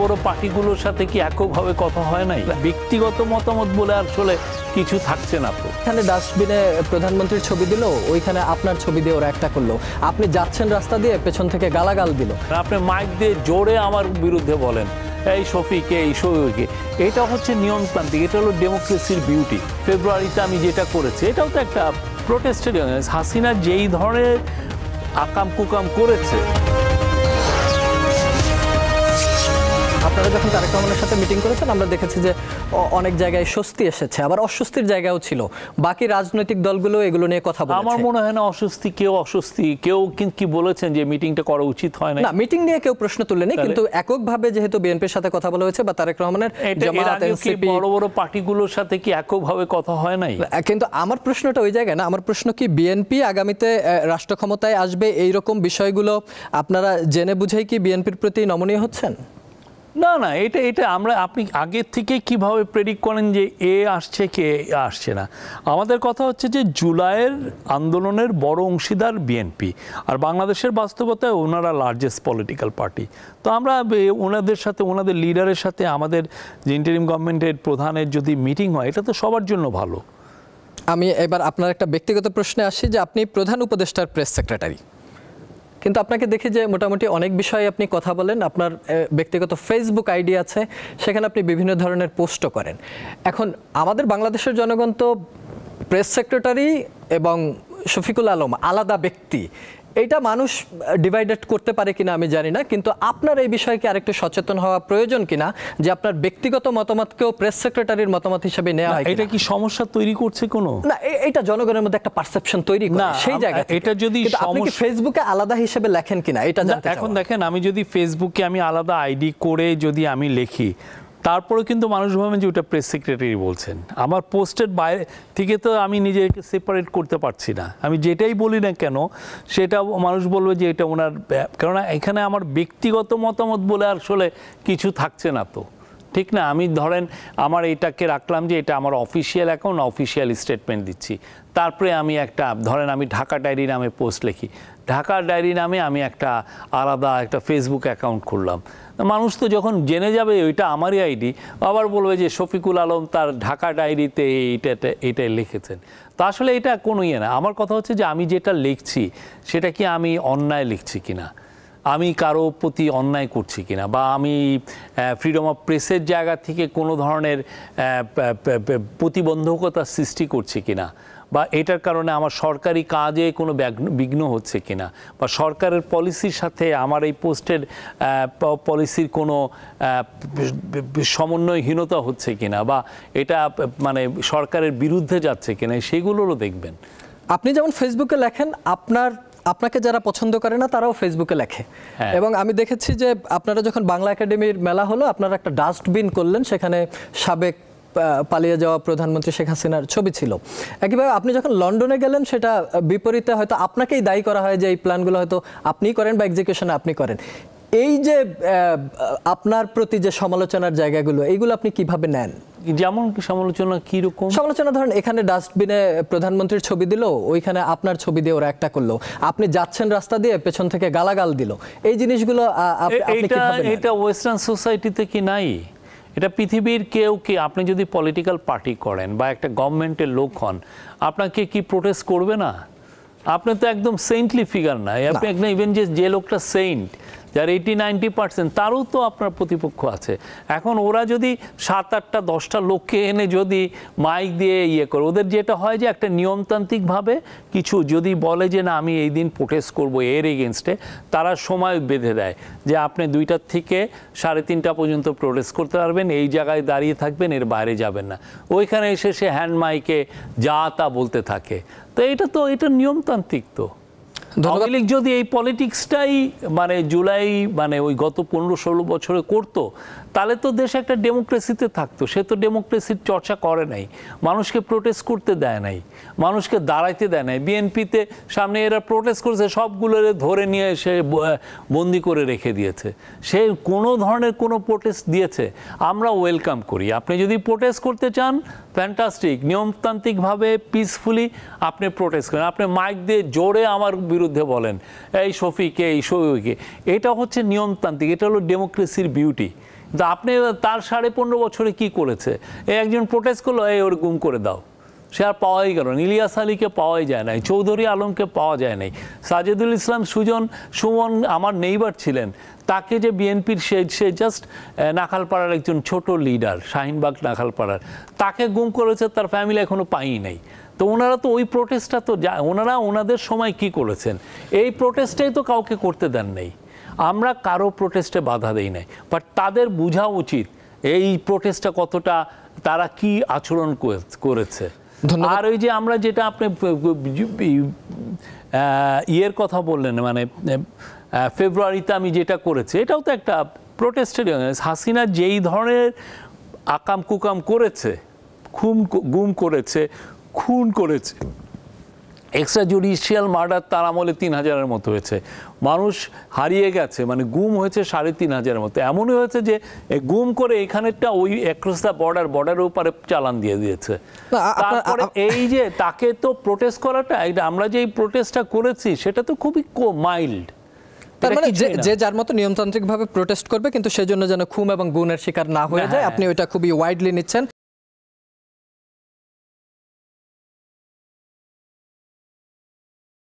বড় পার্টিগুলোর সাথে কি এককভাবে কথা হয় নাই? ব্যক্তিগত মতামত বলে আসলে কিছু থাকছে না তো। এখানে ডাস্টবিনে প্রধানমন্ত্রীর ছবি দিল, ওইখানে আপনার ছবি দিয়ে ওরা একটা করলো। আপনি যাচ্ছেন রাস্তা দিয়ে, পেছন থেকে গালাগাল দিল। আপনি মাইক দিয়ে জোরে আমার বিরুদ্ধে বলেন, এই শফিকে, এই শফিকে। এটা হচ্ছে নিয়মতান্ত্রিক, এটা হলো ডেমোক্রেসির বিউটি। ফেব্রুয়ারিতে আমি যেটা করেছি এটাও তো একটা প্রোটেস্টের। হাসিনা যেই ধরনের আকাম কুকাম করেছে, আপনারা যখন তারেক রহমানের সাথে মিটিং করেছেন আমরা দেখেছি যে অনেক জায়গায় স্বস্তি এসেছে, আবার অস্বস্তির জায়গাও ছিল। বাকি রাজনৈতিক দলগুলো এগুলো নিয়ে কথা বলেছে। আমার মনে হয় না অস্বস্তি কেউ কি বলেছেন যে মিটিংটা করা উচিত হয় না। মিটিং নিয়ে কেউ প্রশ্ন তুলেনি, কিন্তু এককভাবে যেহেতু বিএনপির সাথে কথা বলা হয়েছে বা তারেক রহমানের জামায়াত, এনসিপি, বড় বড় পার্টিগুলোর সাথে কি এককভাবে কথা হয় নাই? কিন্তু আমার প্রশ্নটা ওই জায়গায় না। আমার প্রশ্ন কি বিএনপি আগামীতে রাষ্ট্র ক্ষমতায় আসবে এইরকম বিষয়গুলো আপনারা জেনে বুঝেই কি বিএনপির প্রতি নমনীয় হচ্ছেন? না, এটা আপনি আগের থেকে কিভাবে প্রেডিক্ট করেন যে এ আসছে কে আসছে না? আমাদের কথা হচ্ছে যে জুলাইয়ের আন্দোলনের বড় অংশীদার বিএনপি, আর বাংলাদেশের বাস্তবতায় ওনারা লার্জেস্ট পলিটিক্যাল পার্টি। তো আমরা ওনাদের সাথে, ওনাদের লিডারের সাথে আমাদের যে ইন্টারিম গভর্নমেন্টের প্রধানের যদি মিটিং হয়, এটা তো সবার জন্য ভালো। আমি এবার আপনার একটা ব্যক্তিগত প্রশ্নে আসি যে আপনি প্রধান উপদেষ্টার প্রেস সেক্রেটারি, কিন্তু আপনাকে দেখি যে মোটামুটি অনেক বিষয়ে আপনি কথা বলেন। আপনার ব্যক্তিগত ফেসবুক আইডি আছে, সেখানে আপনি বিভিন্ন ধরনের পোস্টও করেন। এখন আমাদের বাংলাদেশের জনগণ তো প্রেস সেক্রেটারি এবং শফিকুল আলম আলাদা ব্যক্তি, এইটা মানুষ ডিভাইডেড করতে পারে কিনা আমি জানি না, কিন্তু আপনার এই বিষয়ে কি আরেকটু সচেতন হওয়া প্রয়োজন কিনা যে আপনার ব্যক্তিগত মতামতকেও প্রেস সেক্রেটারির মতামত হিসেবে নেওয়া হয়? এটা কি সমস্যা তৈরি করছে কোনো? না, এটা জনগণের মধ্যে একটা পারসেপশন তৈরি করে সেই জায়গা। এটা যদি আপনি কি ফেসবুকে আলাদা হিসেবে লেখেন কিনা এটা জানতে চাই। এখন দেখেন, আমি যদি ফেসবুকে আমি আলাদা আইডি করে যদি আমি লিখি, তারপরে কিন্তু মানুষ ভাবেন যে ওটা প্রেস সেক্রেটারি বলছেন। আমার পোস্টের বাইরে থেকে তো আমি নিজেকে সেপারেট করতে পারছি না। আমি যেটাই বলি না কেন সেটা মানুষ বলবে যে এটা ওনার, কেননা এখানে আমার ব্যক্তিগত মতামত বলে আসলে কিছু থাকছে না তো, ঠিক না? আমি ধরেন আমার এটাকে রাখলাম যে এটা আমার অফিসিয়াল অ্যাকাউন্ট, অফিসিয়াল স্টেটমেন্ট দিচ্ছি। তারপরে আমি একটা ধরেন আমি ঢাকা ডায়েরি নামে পোস্ট লিখি, ঢাকা ডায়েরি নামে আমি একটা আলাদা একটা ফেসবুক অ্যাকাউন্ট খুললাম। মানুষ তো যখন জেনে যাবে ওইটা আমারই আইডি, আবার বলবে যে শফিকুল আলম তার ঢাকা ডায়েরিতে এইটাই লিখেছেন। তো আসলে এটা কোনো ইয়ে না। আমার কথা হচ্ছে যে আমি যেটা লিখছি সেটা কি আমি অন্যায় লিখছি কিনা, আমি কারো প্রতি অন্যায় করছি কিনা, বা আমি ফ্রিডম অফ প্রেসের জায়গা থেকে কোনো ধরনের প্রতিবন্ধকতা সৃষ্টি করছি কিনা, বা এটার কারণে আমার সরকারি কাজে কোনো বিঘ্ন হচ্ছে কিনা, বা সরকারের পলিসির সাথে আমার এই পোস্টের পলিসির কোনো সমন্বয়হীনতা হচ্ছে কিনা, বা এটা মানে সরকারের বিরুদ্ধে যাচ্ছে কিনা, সেগুলোরও দেখবেন। আপনি যেমন ফেসবুকে লেখেন, আপনাকে যারা পছন্দ করে না তারাও ফেসবুকে লেখে। এবং আমি দেখেছি যে আপনারা যখন বাংলা একাডেমির মেলা হলো, আপনারা একটা ডাস্টবিন করলেন, সেখানে সাবেক পালিয়ে যাওয়া প্রধানমন্ত্রী শেখ হাসিনার ছবি ছিল। একইভাবে আপনি যখন লন্ডনে গেলেন, সেটা বিপরীতে হয়তো আপনাকেই দায়ী করা হয় যে এই প্ল্যানগুলো হয়তো আপনিই করেন বা এক্সিকিউশন আপনি করেন। এই যে আপনার প্রতি যে সমালোচনার জায়গাগুলো, এইগুলো আপনি কিভাবে নেন? যেমন সমালোচনা কিরকম? সমালোচনা ধরেন এখানে ডাস্টবিনে প্রধানমন্ত্রীর ছবি দিল, ওইখানে আপনার ছবি দিয়ে ওরা একটা করলো। আপনি যাচ্ছেন রাস্তা দিয়ে, পেছন থেকে গালাগাল দিল। এই জিনিসগুলো এটা ওয়েস্টার্ন সোসাইটিতে কি নাই? এটা পৃথিবীর কেউ কি, আপনি যদি পলিটিক্যাল পার্টি করেন বা একটা গভর্নমেন্টের লোক হন, আপনাকে কি প্রোটেস্ট করবে না? আপনি তো একদম সেন্টলি ফিগার না। আপনি একদম ইভেন যে লোকটা সেন্ট, যার 80-90% তারও তো আপনার প্রতিপক্ষ আছে। এখন ওরা যদি 7-8-10টা লোককে এনে যদি মাইক দিয়ে ইয়ে করে, ওদের যেটা হয় যে একটা নিয়মতান্ত্রিকভাবে কিছু যদি বলে যে না আমি এই দিন প্রোটেস্ট করবো এর এগেনস্টে, তারা সময় বেঁধে দেয় যে আপনি 2টার থেকে 3:30 পর্যন্ত প্রোটেস্ট করতে পারবেন, এই জায়গায় দাঁড়িয়ে থাকবেন, এর বাইরে যাবেন না। ওইখানে এসে সে হ্যান্ড মাইকে যা তা বলতে থাকে। তো এটা নিয়মতান্ত্রিক। তো আওয়ামী লীগ যদি এই পলিটিক্সটাই মানে জুলাই মানে ওই গত 15-16 বছরে করতো, তাহলে তো দেশ একটা ডেমোক্রেসিতে থাকতো। সে তো ডেমোক্রেসির চর্চা করে নাই, মানুষকে প্রোটেস্ট করতে দেয় নাই, মানুষকে দাঁড়াইতে দেয় নাই। বিএনপিতে সামনে এরা প্রোটেস্ট করেছে, সবগুলোর ধরে নিয়ে এসে বন্দি করে রেখে দিয়েছে। সে কোনো ধরনের কোনো প্রোটেস্ট দিয়েছে আমরা ওয়েলকাম করি। আপনি যদি প্রোটেস্ট করতে চান, ফ্যান্টাস্টিক, নিয়মতান্ত্রিকভাবে পিসফুলি আপনি প্রোটেস্ট করেন। আপনি মাইক দিয়ে জোরে আমার বিরুদ্ধে বলেন, এই শফিকে, এই শফিকে। এটা হচ্ছে নিয়মতান্ত্রিক, এটা হলো ডেমোক্রেসির বিউটি। কিন্তু আপনি তার 15.5 বছরে কি করেছে? একজন প্রোটেস্ট করলো, ওর গুম করে দাও, সে আর পাওয়াই গেল না। ইলিয়াস আলীকে পাওয়াই যায় নাই, চৌধুরী আলমকে পাওয়া যায় নাই, সাজেদুল ইসলাম সুমন আমার নেইবার ছিলেন, তাকে যে বিএনপির সে জাস্ট নাখালপাড়ার একজন ছোট লিডার, শাহিনবাগ নাখালপাড়ার, তাকে গুম করেছে, তার ফ্যামিলি এখনো পাই নাই। তো ওনারা তো ওই প্রোটেস্টটা তো ওনারা ওনাদের সময় কি করেছেন, এই প্রোটেস্টটাই তো কাউকে করতে দেন নাই। আমরা কারো প্রোটেস্টে বাধা দেই নাই, বাট তাদের বোঝা উচিত এই প্রোটেস্টটা কতটা, তারা কি আচরণ করেছে। আর ওই যে আমরা যেটা আপনি ইয়ের কথা বললেন, মানে ফেব্রুয়ারিতে আমি যেটা করেছি, এটাও তো একটা প্রোটেস্টের। হাসিনা যেই ধরনের আকাম কুকাম করেছে, গুম করেছে, খুন করেছে, এক্সট্রা জুডিশিয়াল মার্ডার তার আমলে 3000-এর মতো হয়েছে, মানুষ হারিয়ে গেছে, মানে গুম হয়েছে 3500-এর মতো। এমনই হয়েছে যে গুম করে এখানেরটা ওই অ্যাক্রস দ্য বর্ডারের উপরে চালান দিয়ে দিয়েছে। তারপরে এই যে তাকে তো প্রোটেস্ট করাটা, আমরা যে এই প্রোটেস্টটা করেছি সেটা তো খুবই মাইল্ড। তার মানে যে যার মতো নিয়মতান্ত্রিকভাবে প্রোটেস্ট করবে, কিন্তু সেজন্য যেন খুন এবং গুণের শিকার না হয়ে যায়, আপনি ওইটা খুবই ওয়াইডলি নিচ্ছেন।